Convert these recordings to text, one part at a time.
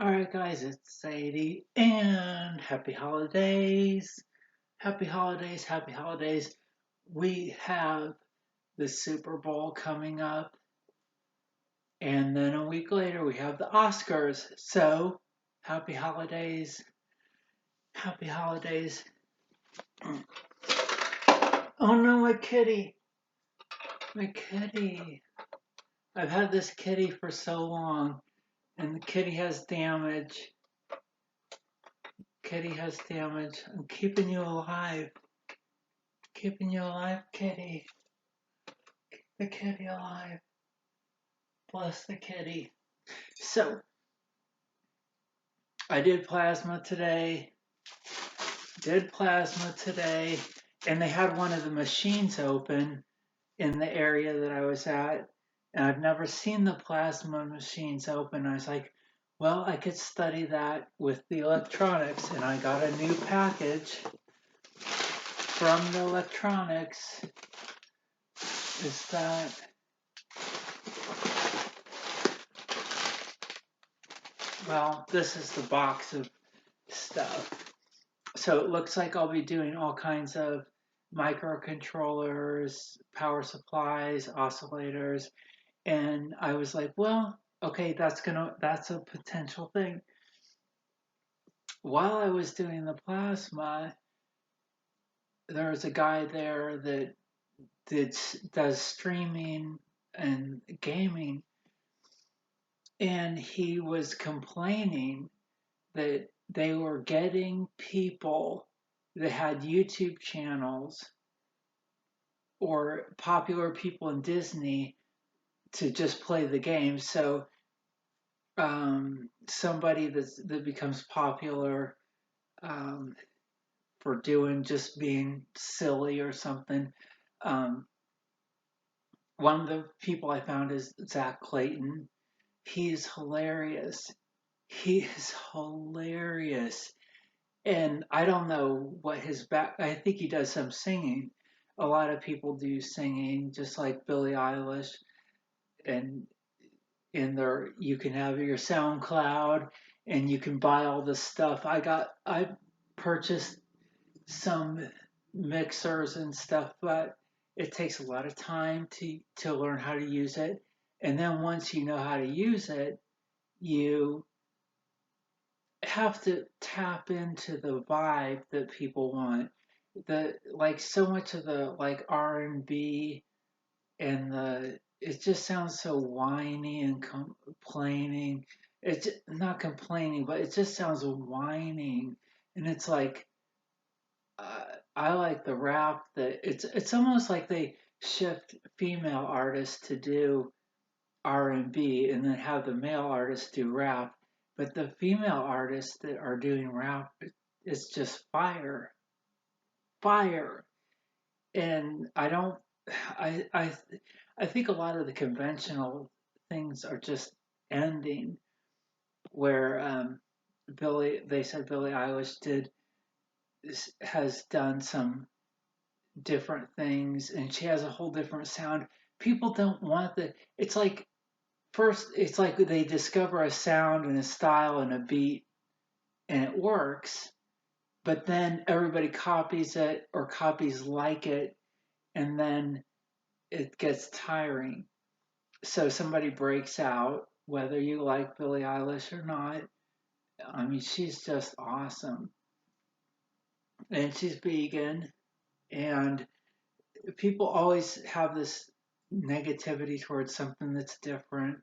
Alright, guys, it's Sadie, and happy holidays! Happy holidays, happy holidays. We have the Super Bowl coming up, and then a week later we have the Oscars. So, happy holidays, happy holidays. Oh no, my kitty! My kitty! I've had this kitty for so long, and the kitty has damage. Kitty has damage. I'm keeping you alive. Keeping you alive, kitty. Keep the kitty alive. Bless the kitty. So, I did plasma today. And they had one of the machines open in the area that I was at. And I've never seen the plasma machines open. I was like, well, I could study that with the electronics. And I got a new package from the electronics. Is that Well, this is the box of stuff. So it looks like I'll be doing all kinds of microcontrollers, power supplies, oscillators, and I was like, well, okay, that's a potential thing. While I was doing the plasma, there was a guy there that does streaming and gaming, and he was complaining that they were getting people that had YouTube channels or popular people in Disney to just play the game. So somebody that becomes popular um, for doing just being silly or something. Um, One of the people I found is Zach Clayton. He's hilarious. He is hilarious. And I don't know what his back. I think he does some singing. A lot of people do singing, just like Billie Eilish. And in there, you can have your SoundCloud, and you can buy all this stuff. I purchased some mixers and stuff, but it takes a lot of time to learn how to use it. And then once you know how to use it, you have to tap into the vibe that people want. The like so much of the like R&B and the it just sounds so whiny and complaining. It's not complaining, but it just sounds whining, and it's like uh, I like the rap that it's almost like they shift female artists to do R&B and then have the male artists do rap. But the female artists that are doing rap, it's just fire, fire. And I, I, I think a lot of the conventional things are just ending. Where they said Billie Eilish has done some different things, and she has a whole different sound. People don't want the. It's like first, it's like they discover a sound and a style and a beat, and it works, but then everybody copies it or copies like it, and then it gets tiring. So somebody breaks out, whether you like Billie Eilish or not. I mean, she's just awesome, and she's vegan, and people always have this negativity towards something that's different.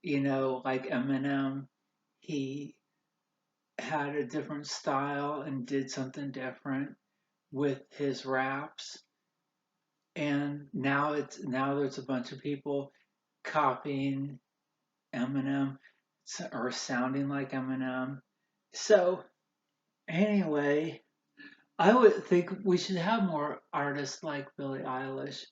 Like Eminem, he had a different style and did something different with his raps, and now there's a bunch of people copying Eminem or sounding like Eminem. So anyway, I would think we should have more artists like Billie Eilish.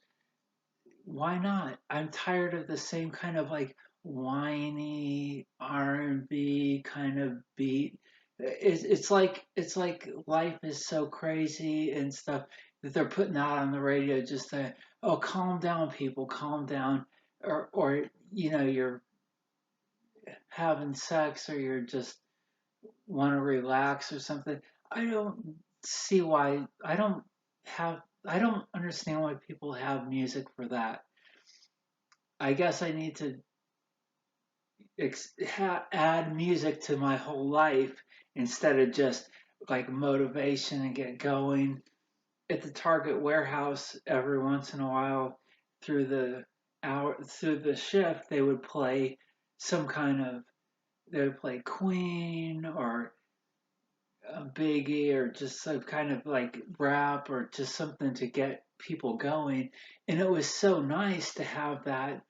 Why not? I'm tired of the same kind of like whiny R&B kind of beat. It's like life is so crazy and stuff that they're putting out on the radio just to, oh, calm down, people, calm down, or you're having sex or you're just want to relax or something. I don't see why. I don't understand why people have music for that. I guess I need to add music to my whole life instead of just like motivation and get going. At the Target warehouse, every once in a while, through the through the shift, they would play some kind of they would play Queen or a Biggie or just some kind of like rap or just something to get people going. And it was so nice to have that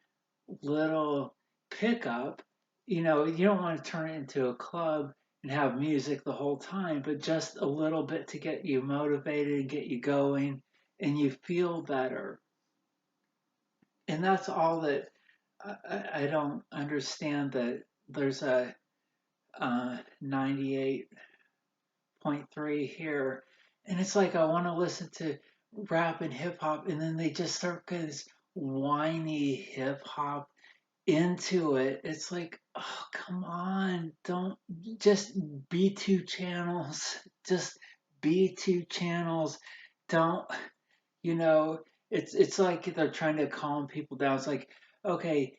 little pickup. You don't want to turn it into a club and have music the whole time, but just a little bit to get you motivated and get you going and you feel better. And that's all that I don't understand that there's a 98.3 here. And it's like I want to listen to rap and hip hop, and then they just start getting this whiny hip hop into it. It's like, oh, come on, don't just be two channels, just be two channels. Don't, you know, it's like they're trying to calm people down. It's like, okay,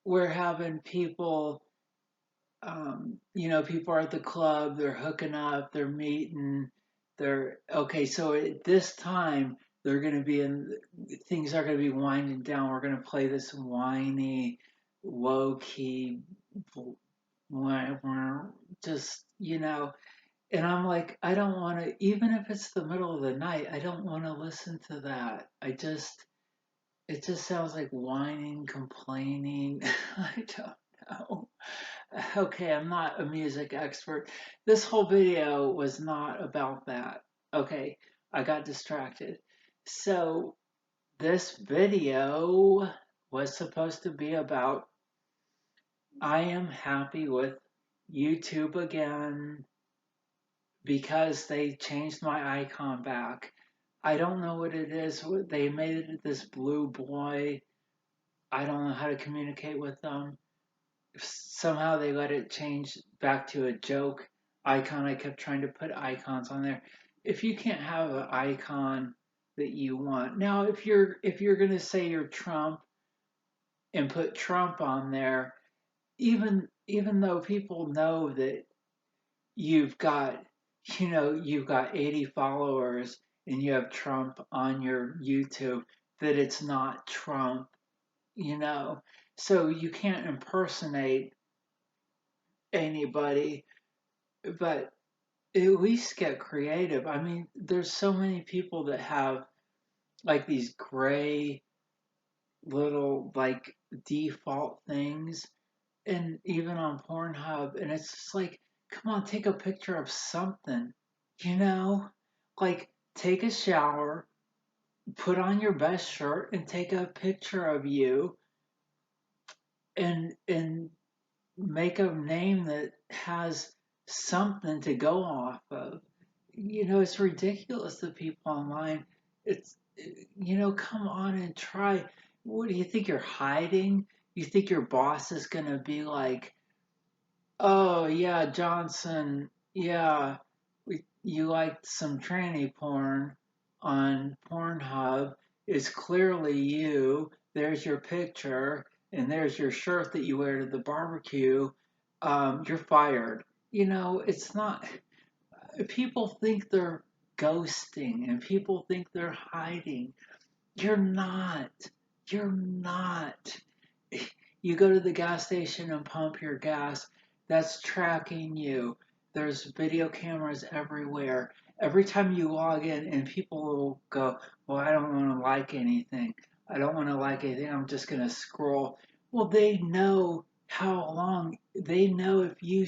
we're having people people are at the club, they're hooking up, they're meeting, they're okay. So at this time, they're going to be in things are going to be winding down. We're going to play this whiny, low key, just And I'm like, I don't want to, even if it's the middle of the night, I don't want to listen to that. It just sounds like whining, complaining. I don't know. Okay, I'm not a music expert. This whole video was not about that. Okay, I got distracted. So, this video was supposed to be about I am happy with YouTube again because they changed my icon back. I don't know what it is. They made it this blue boy. I don't know how to communicate with them. Somehow they let it change back to a joke icon. I kept trying to put icons on there. If you can't have an icon that you want. Now if you're gonna say you're Trump and put Trump on there, even though people know that you've got you've got 80 followers and you have Trump on your YouTube, that it's not Trump, you know. So you can't impersonate anybody, but at least get creative. I mean, there's so many people that have like these gray little like default things, and even on Pornhub, and it's just like, come on, take a picture of something, you know? Like, take a shower, put on your best shirt, and take a picture of you, and make a name that has something to go off of. It's ridiculous that people online, it's, come on and try. What do you think you're hiding? You think your boss is going to be like, oh, yeah, Johnson, yeah, you liked some tranny porn on Pornhub. It's clearly you. There's your picture, and there's your shirt that you wear to the barbecue. You're fired. It's not. People think they're ghosting and people think they're hiding. You're not. You're not. You go to the gas station and pump your gas, that's tracking you. There's video cameras everywhere. Every time you log in, and people will go, well, I don't want to like anything. I don't want to like anything. I'm just going to scroll. Well, they know how long. They know if you're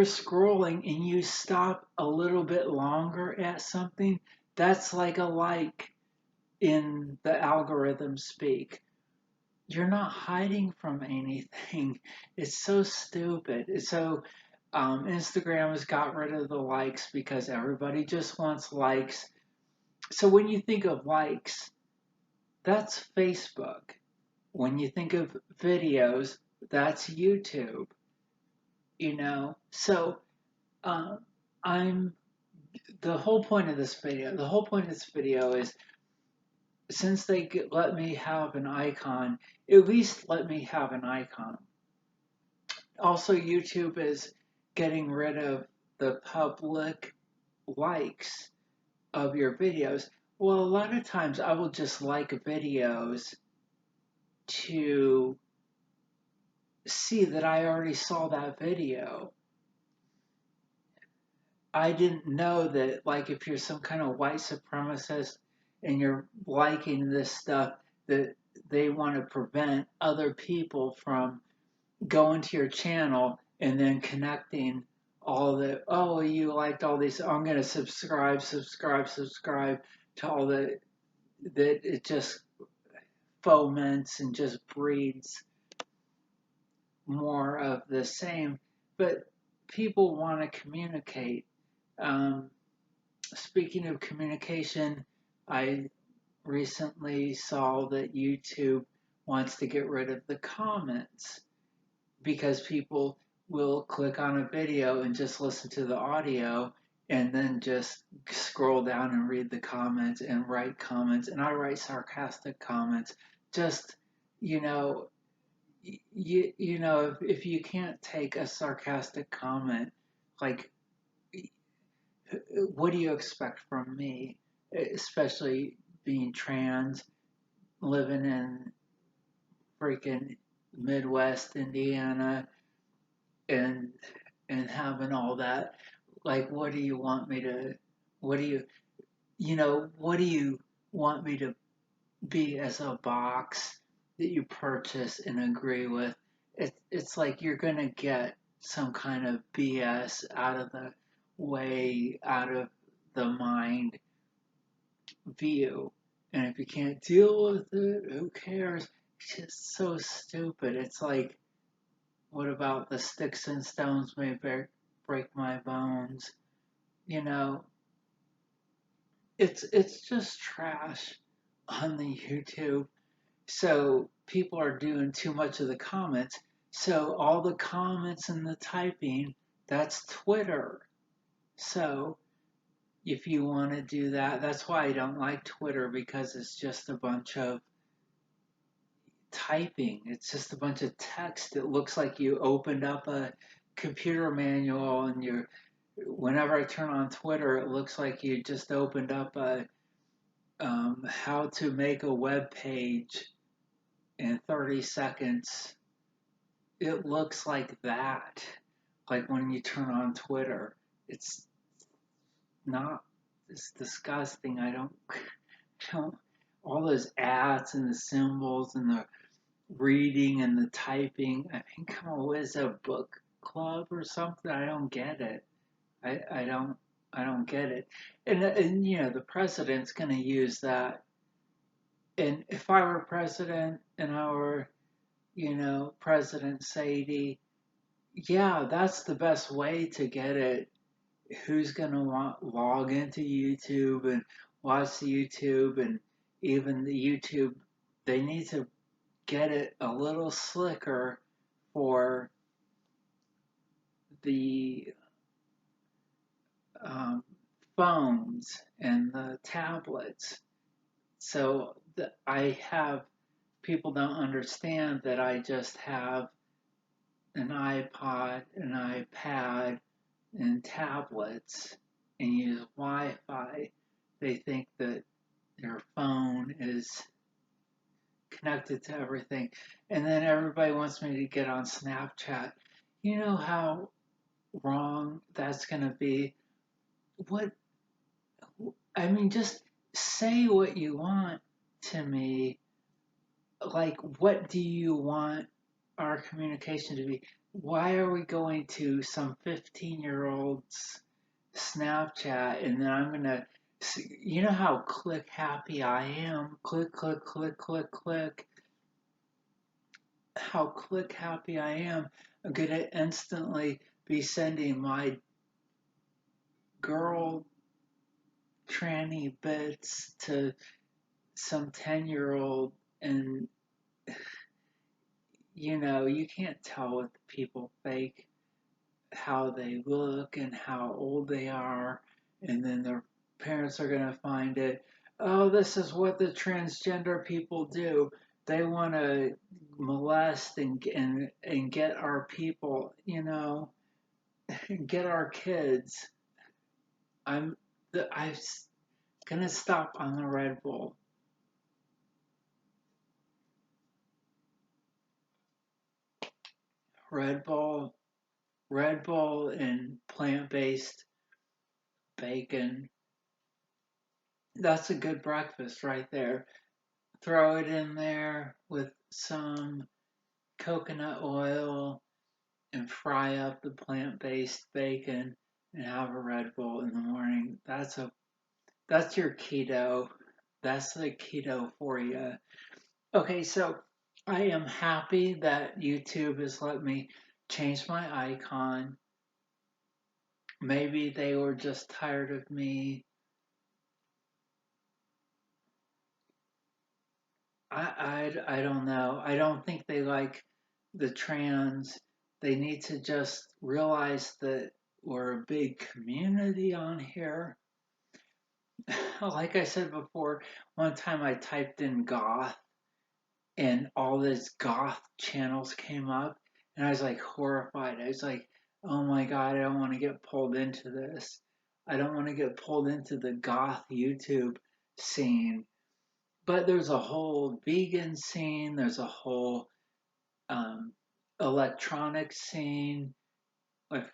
scrolling and you stop a little bit longer at something, that's like a like in the algorithm speak. You're not hiding from anything. It's so stupid. Instagram has got rid of the likes because everybody just wants likes. So when you think of likes, that's Facebook. When you think of videos, that's YouTube, you know. So uh, I'm the whole point of this video. The whole point of this video is since let me have an icon, at least let me have an icon. Also, YouTube is getting rid of the public likes of your videos. Well, a lot of times I will just like videos to see that I already saw that video. I didn't know that, like, if you're some kind of white supremacist and you're liking this stuff, that they want to prevent other people from going to your channel and then connecting all the, oh, you liked all these, I'm going to subscribe to all that it just foments and just breeds more of the same. But people want to communicate. Um, Speaking of communication, I recently saw that YouTube wants to get rid of the comments because people will click on a video and just listen to the audio and then just scroll down and read the comments and write comments. And I write sarcastic comments. Just, you know, you know, if you can't take a sarcastic comment, like, what do you expect from me? Especially being trans, living in freaking Midwest Indiana, and having all that. Like, what do you want me to? What do you? You know, what do you want me to be as a box that you purchase and agree with? It's like you're gonna get some kind of BS out of the way, out of the mind view. And if you can't deal with it, who cares? It's just so stupid. It's like, what about the sticks and stones may break my bones? You know, it's just trash on the YouTube. So people are doing too much of the comments. So all the comments and the typing, that's Twitter. So if you want to do that, that's why I don't like Twitter, because it's just a bunch of typing. It's just a bunch of text. It looks like you opened up a computer manual and you're whenever I turn on Twitter, it looks like you just opened up a how to make a web page in 30 seconds. It looks like that. Like when you turn on Twitter, it's not. It's disgusting. Don't. All those ads and the symbols and the reading and the typing. I mean, come on, what is a book club or something? I don't get it. I don't get it. And you know the president's going to use that. And if I were president and I were, you know, President Sadie, yeah, that's the best way to get it. Who's going to want log into YouTube and watch the YouTube, and even the YouTube, they need to get it a little slicker for the um, phones and the tablets. So I have people don't understand that I just have an iPod, an iPad, and tablets and use Wi-Fi. They think that their phone is connected to everything. And then everybody wants me to get on Snapchat. You know how wrong that's going to be? What, I mean, just say what you want to me. Like, what do you want our communication to be? Why are we going to some 15-year-old's Snapchat and then I'm going to, you know how click happy I am? Click, click, click, click, click. How click happy I am. I'm going to instantly be sending my girl tranny bits to some 10-year-old, and you can't tell with people fake how they look and how old they are, and then their parents are going to find it. Oh, this is what the transgender people do. They want to molest and get our people, get our kids. I'm gonna stop on the Red Bull. Red Bull, Red Bull, and plant-based bacon. That's a good breakfast right there. Throw it in there with some coconut oil and fry up the plant-based bacon and have a Red Bull in the morning. That's your keto. That's the keto for you. Okay, so I am happy that YouTube has let me change my icon. Maybe they were just tired of me. I don't know. I don't think they like the trans. They need to just realize that we're a big community on here. Like I said before, one time I typed in goth and all these goth channels came up and I was like horrified. I was like, oh my God, I don't want to get pulled into this. I don't want to get pulled into the goth YouTube scene. But there's a whole vegan scene, there's a whole um, electronic scene, like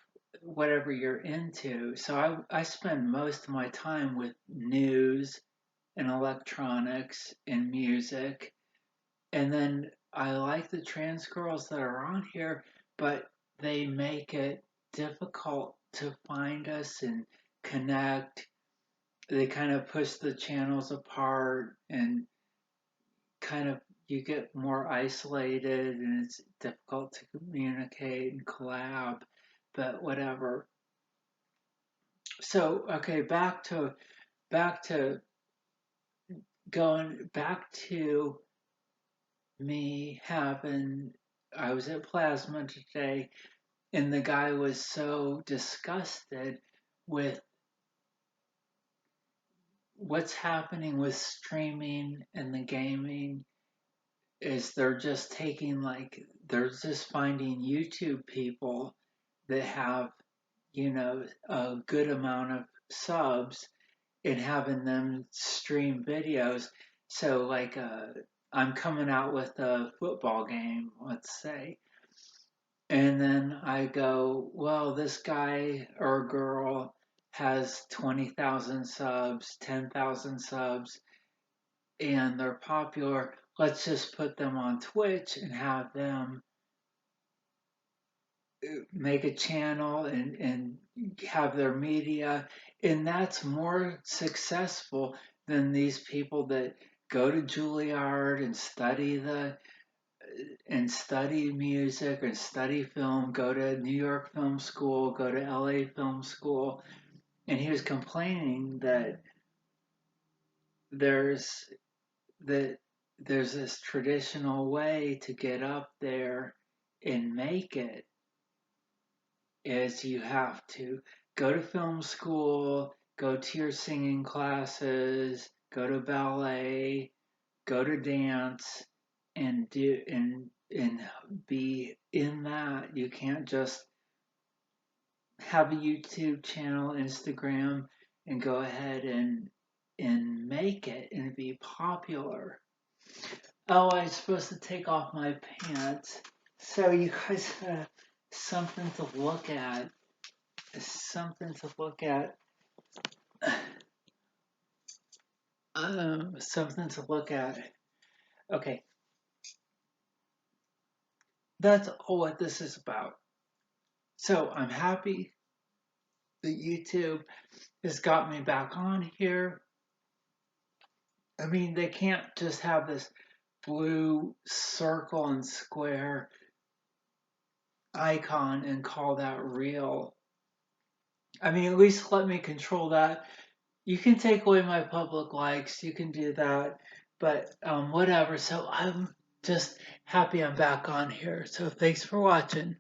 whatever you're into. So I spend most of my time with news and electronics and music. And then I like the trans girls that are on here, but they make it difficult to find us and connect. They kind of push the channels apart and kind of you get more isolated and it's difficult to communicate and collab, but whatever. So, okay, back to going back to me having I was at Plasma today and the guy was so disgusted with what's happening with streaming and the gaming is they're just finding YouTube people that have, a good amount of subs and having them stream videos. So I'm coming out with a football game, let's say, and then I go, well, this guy or girl has 20,000 subs, 10,000 subs, and they're popular. Let's just put them on Twitch and have them make a channel and have their media. And that's more successful than these people that go to Juilliard and study music and study film, go to New York Film School, go to LA Film School. And he was complaining there's that there's this traditional way to get up there and make it is you have to go to film school, go to your singing classes, go to ballet, go to dance and be in that. You can't just have a YouTube channel, Instagram, and go ahead and make it and be popular. Oh, I was supposed to take off my pants. So you guys have something to look at. Something to look at. Something to look at. Okay, that's all what this is about. So I'm happy that YouTube has got me back on here. I mean, they can't just have this blue circle and square icon and call that real. I mean, at least let me control that. You can take away my public likes, you can do that, but whatever. So I'm just happy I'm back on here. So thanks for watching.